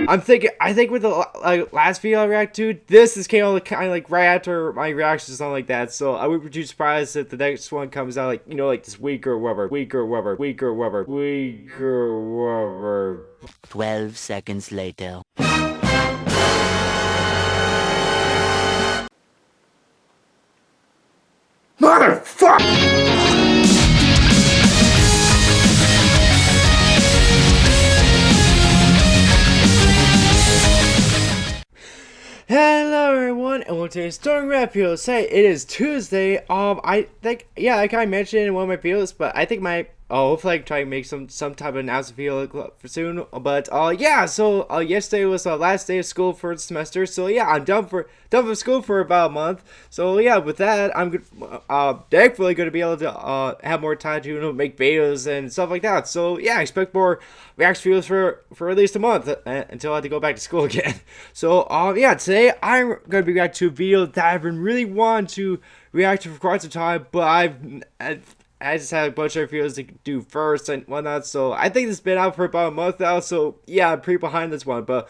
I think with the last video I reacted to, this is kind of like right after my reaction to something like that. So I wouldn't be too surprised if the next one comes out like, you know, like this week or whatever. 12 seconds later. Motherfucker! Hello everyone, and welcome to today's Stormlight video. Say it is Tuesday. I think, yeah, I kind of mentioned it in one of my videos, but I think hopefully I can try to make some type of announcement video for soon. But yeah, so yesterday was the last day of school for the semester. So yeah, I'm done for school for about a month. So yeah, with that, I'm thankfully going to be able to have more time to, you know, make videos and stuff like that. So yeah, I expect more reaction videos for at least a month until I have to go back to school again. So yeah, today I'm going to be reacting to a video that I've been really wanting to react to for quite some time, but I just had a bunch of videos to do first and whatnot, so I think it's been out for about a month now, so yeah, I'm pretty behind this one, but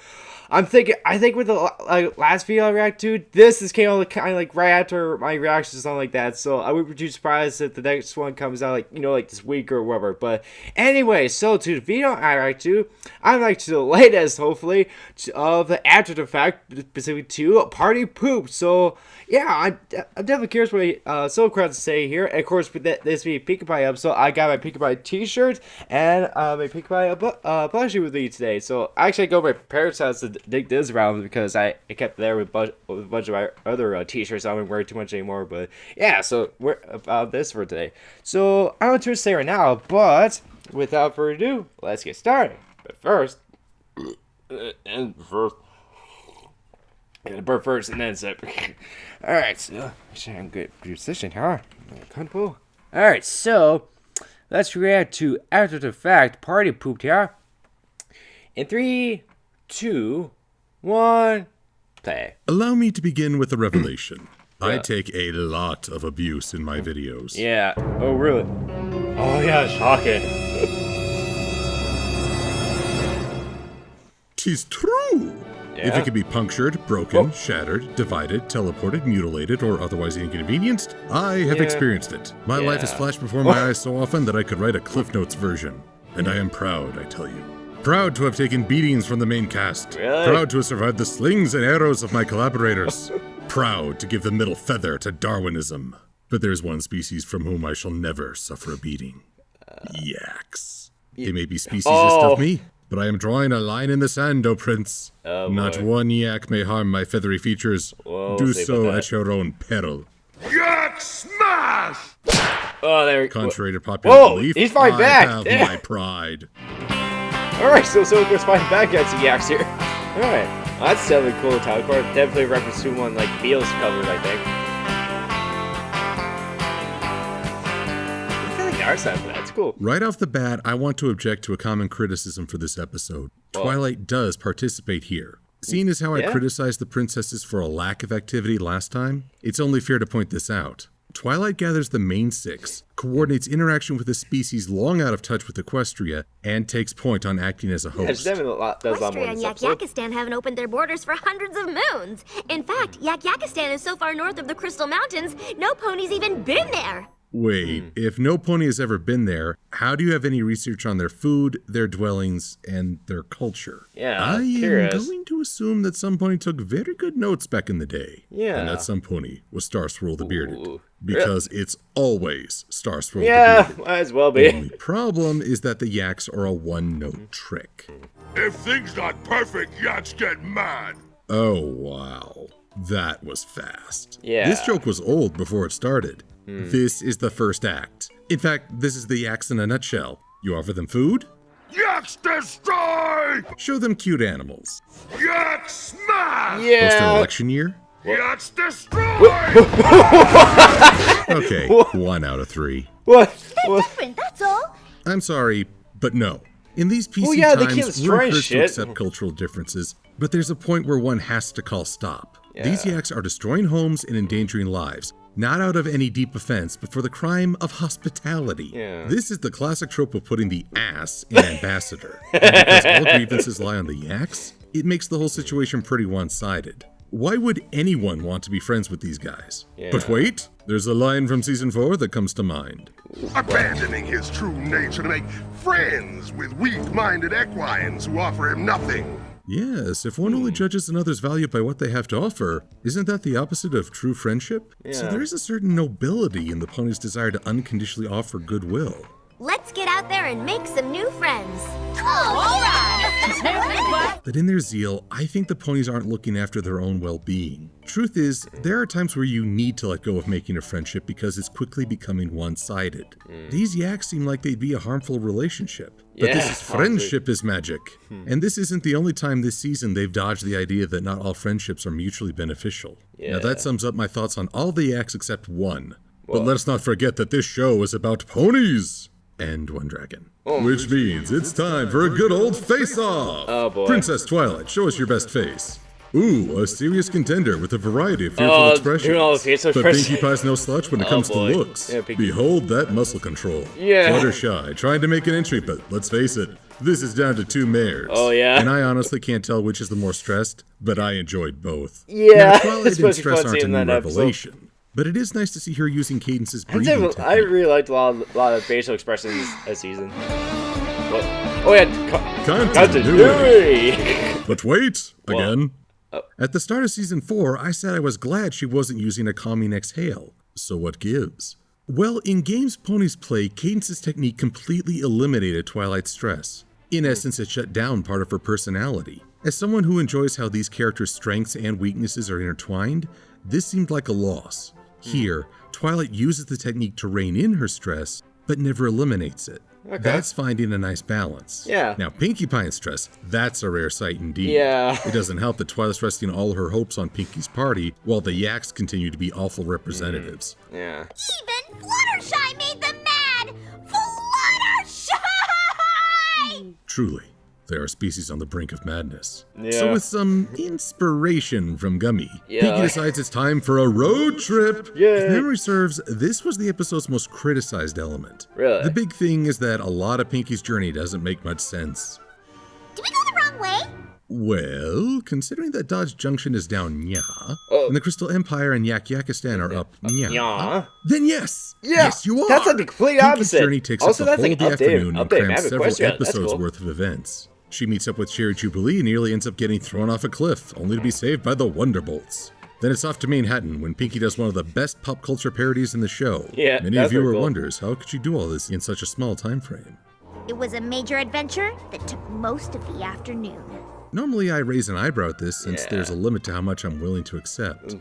I think with the last video I reacted to, this is kind of like right after my reaction to something like that, so I wouldn't be too surprised if the next one comes out like, you know, like this week or whatever. But anyway, so to the video I react to, I'm like to the latest, hopefully, of the after effect, specifically to Party Poop. So yeah, I'm definitely curious what so crowd to say here. And of course, with this being Pink Pie episode, I got my Pink Pie t-shirt and my Pink Pie plushie with me today. So I actually go to my parents' house to dig this around because I kept there with a bunch of my other t-shirts. I don't wear too much anymore, but yeah, so we're about this for today. So I don't know what to say right now, but without further ado, let's get started. But first, and burp first and then sip. Alright, so actually I'm good position, huh? Comfortable. Alright, so let's react to after the fact Party Pooped here. In 3, 2, 1, play. Allow me to begin with a revelation. I take a lot of abuse in my videos. Yeah. Oh, really? Oh, yeah, shocking. 'Tis true! Yeah. If it can be punctured, broken, shattered, divided, teleported, mutilated, or otherwise inconvenienced, I have experienced it. My life has flashed before my eyes so often that I could write a Cliff Notes version. And I am proud, I tell you. Proud to have taken beatings from the main cast. Really? Proud to have survived the slings and arrows of my collaborators. Proud to give the middle feather to Darwinism. But there's one species from whom I shall never suffer a beating. Yaks. They may be speciesist of me, but I am drawing a line in the sand, O Prince. Oh, not one yak may harm my feathery features. Whoa, do so at your own peril. Yak smash! Oh, there we go. Contrary to popular belief, he's fighting I back. have Yeah. my pride. Alright, so goes fighting back against the yaks here. Alright. Well, that's definitely cool, Tyler. Definitely a reference to one like Beals covered, I think. I feel like the art style for that. It's cool. Right off the bat, I want to object to a common criticism for this episode. Twilight does participate here. Seeing as how I criticized the princesses for a lack of activity last time, it's only fair to point this out. Twilight gathers the main six, coordinates interaction with the species long out of touch with Equestria, and takes point on acting as a host. Yeah, she definitely does a lot more Equestria in and this episode. Yakistan haven't opened their borders for hundreds of moons. In fact, Yakistan is so far north of the Crystal Mountains, no pony's even been there. Wait, if no pony has ever been there, how do you have any research on their food, their dwellings, and their culture? Yeah, I am curious. going to assume that some pony took very good notes back in the day. Yeah. And that some pony was Star Swirl the Bearded. Ooh. Because it's always Star Swirl Yeah, the Bearded. might as well The be. only problem is that the yaks are a one-note trick. If things not perfect, yaks get mad. Oh, wow. That was fast. Yeah. This joke was old before it started. This is the first act. In fact, this is the yaks in a nutshell. You offer them food, Yaks destroy! show them cute animals. Yak smash! Post their Yeah. election year? Yaks destroy! Okay, 1 out of 3. What? Different, that's all. I'm sorry, but no. In these PC yeah, they keep times, we're destroying encouraged to shit. accept cultural differences, but there's a point where one has to call stop. These yaks are destroying homes and endangering lives, not out of any deep offense, but for the crime of hospitality. This is the classic trope of putting the ass in ambassador. And because all grievances lie on the yaks, it makes the whole situation pretty one-sided. Why would anyone want to be friends with these guys? But wait, there's a line from season 4 that comes to mind. Abandoning his true nature to make friends with weak-minded equines who offer him nothing. Yes, if one only judges another's value by what they have to offer, isn't that the opposite of true friendship? So there is a certain nobility in the pony's desire to unconditionally offer goodwill. Let's get out there and make some new friends. All right! But in their zeal, I think the ponies aren't looking after their own well-being. Truth is, there are times where you need to let go of making a friendship because it's quickly becoming one-sided. These yaks seem like they'd be a harmful relationship. But this is friendship is magic. And this isn't the only time this season they've dodged the idea that not all friendships are mutually beneficial. Now that sums up my thoughts on all the yaks except one. But let's not forget that this show is about ponies! And one dragon. Which means it's time for a good old face-off! Oh boy. Princess Twilight, show us your best face. Ooh, a serious contender with a variety of fearful expressions. doing all the facial But expressions. Pinkie Pie's no slouch when it comes to looks. Yeah, Pinkie. Behold that muscle control. Yeah. Fluttershy, trying to make an entry, but let's face it, this is down to 2 mares. Oh, yeah? And I honestly can't tell which is the more stressed, but I enjoyed both. Yeah, Now, Twilight it's and supposed to be stress fun aren't a seeing new that episode. revelation. But it is nice to see her using Cadence's I breathing really liked a lot of facial expressions this season. What? Oh yeah, continuity. But wait, What? again. At the start of season 4, I said I was glad she wasn't using a calming exhale. So what gives? Well, in games ponies play, Cadence's technique completely eliminated Twilight's stress. In essence, it shut down part of her personality. As someone who enjoys how these characters' strengths and weaknesses are intertwined, this seemed like a loss. Here, Twilight uses the technique to rein in her stress, but never eliminates it. Okay. That's finding a nice balance. Yeah. Now, Pinkie Pie and stress, that's a rare sight indeed. Yeah. It doesn't help that Twilight's resting all her hopes on Pinkie's party, while the yaks continue to be awful representatives. Yeah. Even Fluttershy made them mad! Fluttershy! Truly, they are a species on the brink of madness. Yeah. So with some inspiration from Gummy, Yeah. Pinkie decides it's time for a road trip. Yay. If memory serves, this was the episode's most criticized element. Really? The big thing is that a lot of Pinkie's journey doesn't make much sense. Did we go the wrong way? Well, considering that Dodge Junction is down nya, Oh. and the Crystal Empire and Yak-Yakistan are up nya, Yeah. then yes! Yeah, Yes, you are! that's like the complete Pinkie's opposite. journey takes Also, up the that's whole like the afternoon and update. I crams have a several question. That's episodes cool. worth of events. She meets up with Cherry Jubilee and nearly ends up getting thrown off a cliff, only to be saved by the Wonderbolts. Then it's off to Manhattan when Pinkie does one of the best pop culture parodies in the show. Yeah, Many that's of you pretty are cool. wonders, how could she do all this in such a small time frame? It was a major adventure that took most of the afternoon. Normally I raise an eyebrow at this since Yeah. there's a limit to how much I'm willing to accept.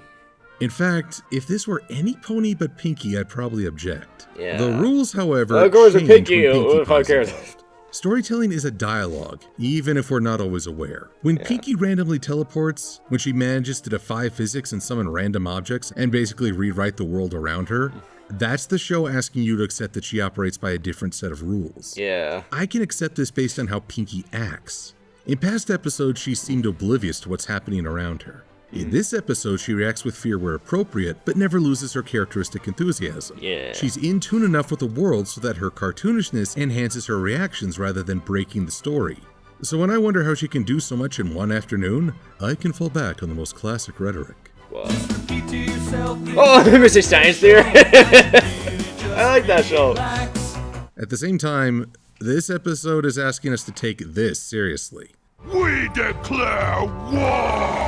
In fact, if this were any pony but Pinkie, I'd probably object. Yeah. The rules, however, Of course, with change Pinkie, when what if I Pie's care? involved. Storytelling is a dialogue, even if we're not always aware. When Pinkie randomly teleports, when she manages to defy physics and summon random objects and basically rewrite the world around her, that's the show asking you to accept that she operates by a different set of rules. Yeah. I can accept this based on how Pinkie acts. In past episodes, she seemed oblivious to what's happening around her. In this episode, she reacts with fear where appropriate, but never loses her characteristic enthusiasm. Yeah. She's in tune enough with the world so that her cartoonishness enhances her reactions rather than breaking the story. So when I wonder how she can do so much in one afternoon, I can fall back on the most classic rhetoric. Wow. Oh, Mr. Science Theory. I like that show. At the same time, this episode is asking us to take this seriously. We declare war!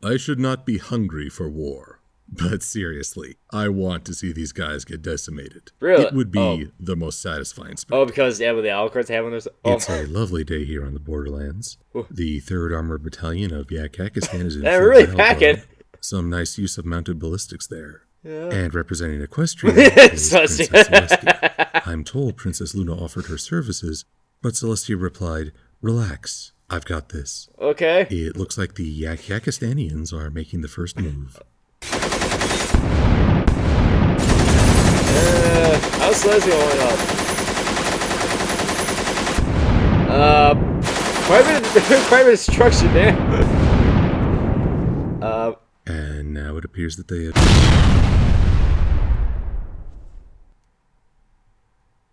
I should not be hungry for war. But seriously, I want to see these guys get decimated. Really? It would be Oh. the most satisfying spectacle. Oh, because with the Alucards having this. Oh. It's a lovely day here on the Borderlands. The 3rd Armored Battalion of Yak-Yakistan is in They're full really battle packing. mode. Some nice use of mounted ballistics there. And representing Equestria is Celestia. Princess Celestia. I'm told Princess Luna offered her services, but Celestia replied, "Relax, I've got this." Okay. It looks like the Yak-Yakistanians are making the first move. How's Celestia going up? Quite a bit of destruction there. And now it appears that they have...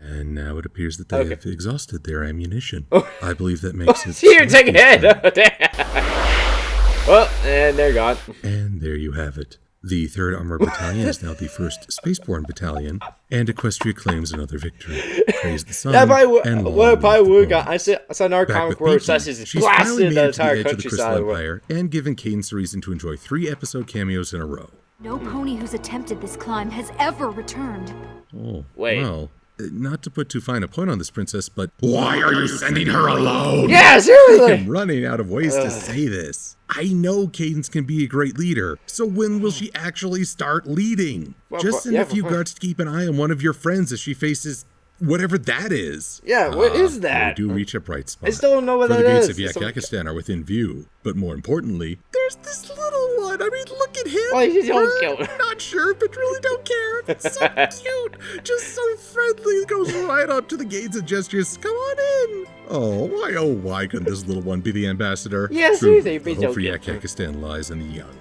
And now it appears that they have exhausted their ammunition. I believe that makes it... Here, take a hit! Oh, damn. Well, and they're gone. And there you have it. The 3rd Armored Battalion is now the 1st Spaceborne Battalion, and Equestria claims another victory. Praise the sun, That probably and what long probably live the would got. bones. I saw another Back comic with where Pinky, Celsius she's finally blasted made the it to the entire edge of the Crystal countryside. Empire, and given Cadence a reason to enjoy 3 episode cameos in a row. No pony who's attempted this climb has ever returned. Oh, Wait. well, not to put too fine a point on this princess, but why are you sending her alone? Yeah, seriously! I'm running out of ways to say this. I know Cadence can be a great leader, so when will she actually start leading? Just send a few guards to keep an eye on one of your friends as she faces whatever that is. Yeah, what is that? We do reach a bright spot. I still don't know what For that the gates is. of Yakakistan are within view, but more importantly, there's this little one. I mean, look at him. Why is he so We're cute? not sure, but really don't care. It's so cute. Just so friendly. Goes right up to the gates and gestures, come on in. Oh, why couldn't this little one be the ambassador? Yeah, True, seriously, the be hope so for cute. Yakakistan lies in the young.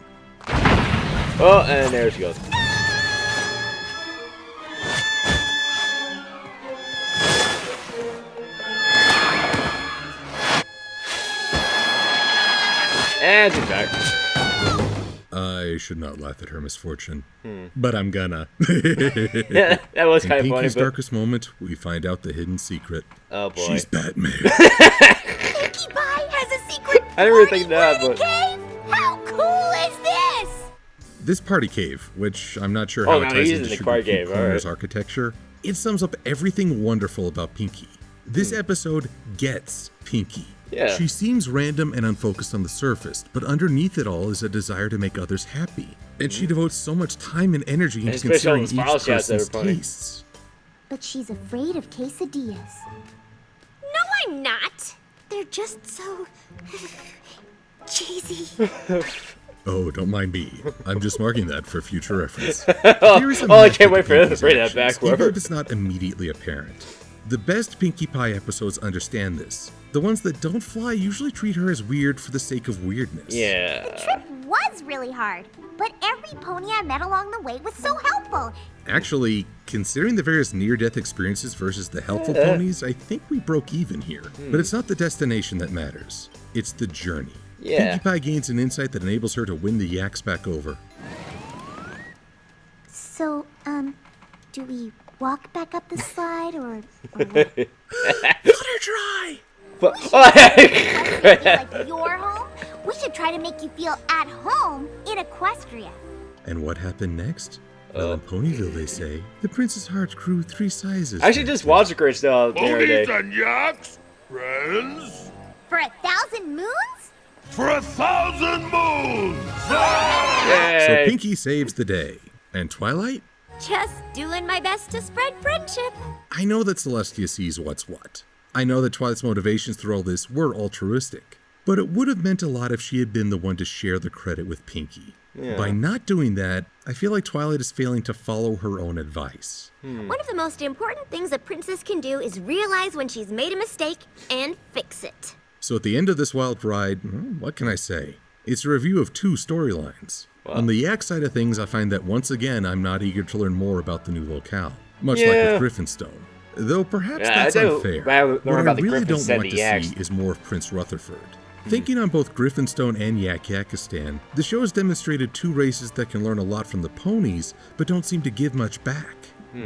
Oh, and there she goes. And she's back. I should not laugh at her misfortune, but I'm gonna. Yeah, that was In kind of funny. Pinky's But... darkest moment, we find out the hidden secret. Oh boy. She's Batman. Pinkie Pie has a secret I didn't really party think that, word but- cave? How cool is this? This party cave, which I'm not sure Oh, how no, it ties he's into in the Sugar party Cube cave, Corner's alright. architecture, it sums up everything wonderful about Pinky. This episode gets Pinky. Yeah. She seems random and unfocused on the surface, but underneath it all is a desire to make others happy. And she devotes so much time and energy into especially all considering the each smiles she has to person's everybody. tastes. But she's afraid of quesadillas. No, I'm not. They're just so cheesy. Oh, don't mind me. I'm just marking that for future reference. Oh, I can't wait for him to bring that back, Even whoever. if it's not immediately apparent. The best Pinkie Pie episodes understand this. The ones that don't fly usually treat her as weird for the sake of weirdness. Yeah. Trip was really hard, but every pony I met along the way was so helpful. Actually, considering the various near-death experiences versus the helpful ponies, I think we broke even here. But it's not the destination that matters. It's the journey. Yeah. Pinkie Pie gains an insight that enables her to win the yaks back over. So, do we walk back up the slide or what? Let her try! But, Like your home? We should try to make you feel at home in Equestria. And what happened next? Well, in Ponyville, they say, the prince's heart grew 3 sizes. I should just watch the Chris the other Ponies day. and yaks, friends, For 1,000 moons? for 1,000 moons! So Yay. Pinky saves the day. And Twilight? Just doing my best to spread friendship. I know that Celestia sees what's what. I know that Twilight's motivations through all this were altruistic. But it would have meant a lot if she had been the one to share the credit with Pinky. Yeah. By not doing that, I feel like Twilight is failing to follow her own advice. One of the most important things a princess can do is realize when she's made a mistake and fix it. So at the end of this wild ride, what can I say? It's a review of 2 storylines. On the yak side of things, I find that once again, I'm not eager to learn more about the new locale. Much like Yeah. with Griffinstone. Though perhaps Yeah, that's I do. unfair. But I learn What I about the really Griffins don't and want the to yaks. see is more of Prince Rutherford. Thinking on both Griffinstone and Yakakistan, the show has demonstrated 2 races that can learn a lot from the ponies, but don't seem to give much back.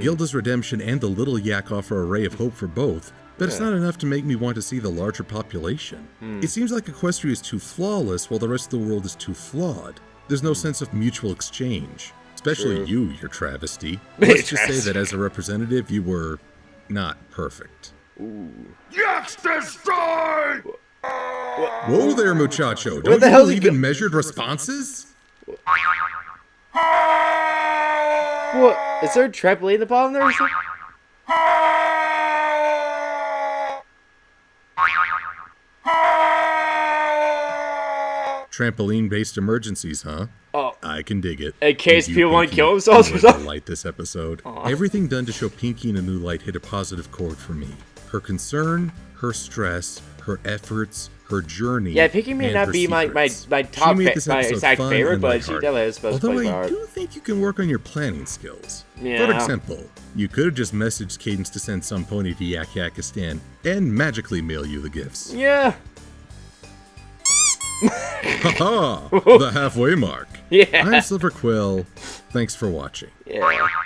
Gilda's redemption and the Little Yak offer a ray of hope for both, but it's not enough to make me want to see the larger population. It seems like Equestria is too flawless while the rest of the world is too flawed. There's no sense of mutual exchange. Especially you, your travesty. Let's just say that as a representative, you were not perfect. Yaks destroy! Whoa there, muchacho. Don't the you hell's he believe in go- measured responses? What? Is there a trampoline at the bottom there or something? Trampoline-based emergencies, huh? Oh. I can dig it. In case You, people wanna Pinky, kill themselves or you were something? the light this episode. Everything done to show Pinky in a new light hit a positive chord for me. Her concern, her stress, her efforts, her journey. Yeah, Pinky may and not her be my secrets. top She made this my episode exact fun favorite, and but she lighthearted. definitely has supposed to Although play I hard. do think you can work on your planning skills. Yeah. For example, you could have just messaged Cadence to send some pony to Yak-Yakistan and magically mail you the gifts. Yeah. Haha! The halfway mark. Yeah. I'm Silver Quill. Thanks for watching. Yeah.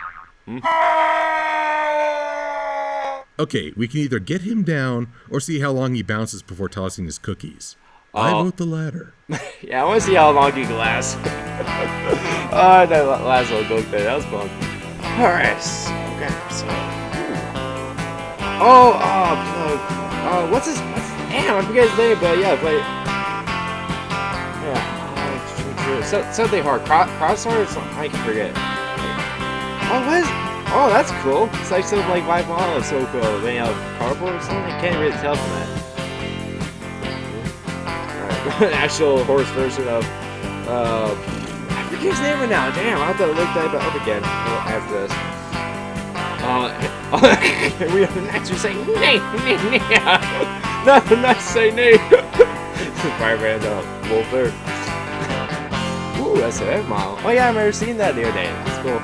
Okay, we can either get him down or see how long he bounces before tossing his cookies. I vote the latter. Yeah, I want to see how long he can last. Oh, that last little joke there, that was fun. Alright, okay, so. What's his. Damn, I forget his name, but yeah, something hard. Crosshair or something? I can forget. Oh, what is. Oh, that's cool. It's like something like my model is so cool. Maybe a cardboard or something? I can't really tell from that. Alright, an actual horse version of. I forget his name right now. Damn, I have to look that up again after this. We have an actor saying, nay. No, not say nay. Fireman, wolf there. Ooh, that's an model. Oh, yeah, I remember seeing that the other day. That's cool.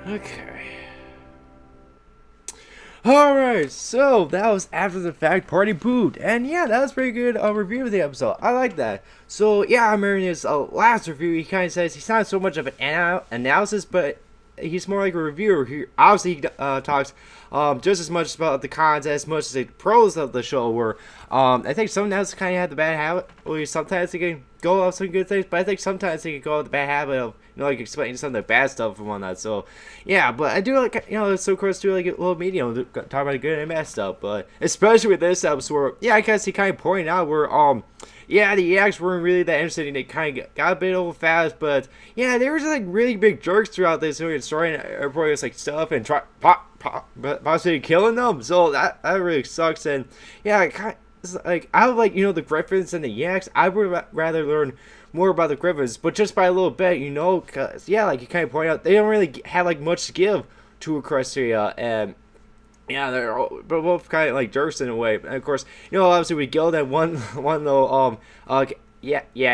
Okay. Alright, so that was After the Fact Party Boot. And yeah, that was pretty good review of the episode. I like that. So yeah, I remember in his last review, he kind of says he's not so much of an analysis, but he's more like a reviewer. He obviously talks just as much about the cons as much as the pros of the show were. I think some announcers kind of have the bad habit, or sometimes they can go off some good things, but I think sometimes they can go off the bad habit of, you know, like explaining some of the bad stuff and whatnot. So yeah, but I do like, you know, it's so close to like a little medium, talk about the good and bad stuff, but especially with this episode where, yeah, I guess he kind of pointed out where yeah, the Yaks weren't really that interesting. They kind of got a bit over fast, but yeah, they were just like really big jerks throughout this story, and everybody was like stuff and possibly killing them. So that really sucks. And yeah, I would like, you know, the Griffins and the Yaks. I would rather learn more about the Griffins, but just by a little bit, you know, cause yeah, like you kind of point out, they don't really have like much to give to Equestria, and yeah, they're both kind of like jerks in a way. And of course, you know, obviously we killed that one little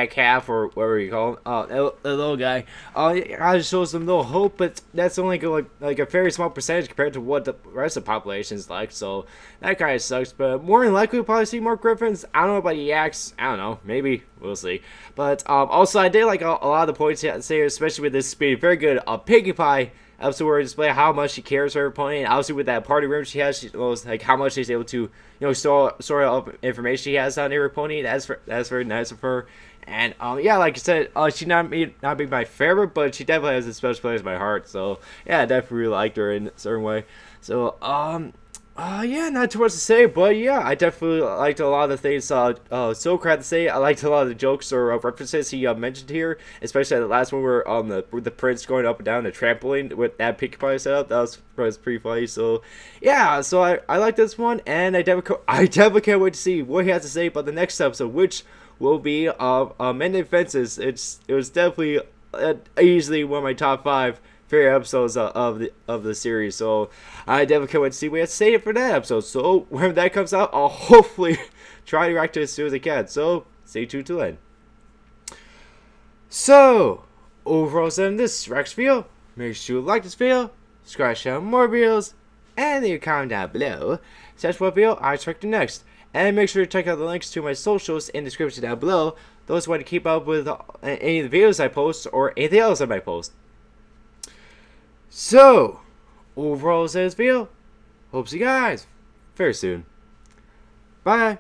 calf or whatever you call him, the little guy. I just shows some little hope, but that's only like a very small percentage compared to what the rest of the population is like. So that kind of sucks. But more than likely, we'll probably see more Griffins. I don't know about the Yaks. I don't know. Maybe we'll see. But also, I did like a lot of the points he had to say, especially with this speed. Very good. Piggy Pie. Episode where display how much she cares for her pony, and obviously with that party room she has, she knows like how much she's able to, you know, store all information she has on her pony. That's very nice of her. And yeah, like I said, she not be my favorite, but she definitely has a special place in my heart. So yeah, I definitely really liked her in a certain way. So yeah, not too much to say, but yeah, I definitely liked a lot of the things Silk had to say. I liked a lot of the jokes or references he mentioned here, especially the last one where the prince going up and down the trampoline with that Pinkie Pie setup. That was pretty funny. So yeah, so I like this one, and I definitely can't wait to see what he has to say about the next episode, which will be Mending Fences. It was definitely easily one of my top 5 favorite episodes of the series, so I definitely can't wait to see what you have to say for that episode. So when that comes out, I'll hopefully try to react to it as soon as I can. So stay tuned till then. So overall, in this Rex video, make sure you like this video, subscribe to more videos, and leave a comment down below. Such what video I expect next, and make sure to check out the links to my socials in the description down below. Those want to keep up with any of the videos I post or anything else I might post. So, overall, this video. Hope to see you guys very soon. Bye.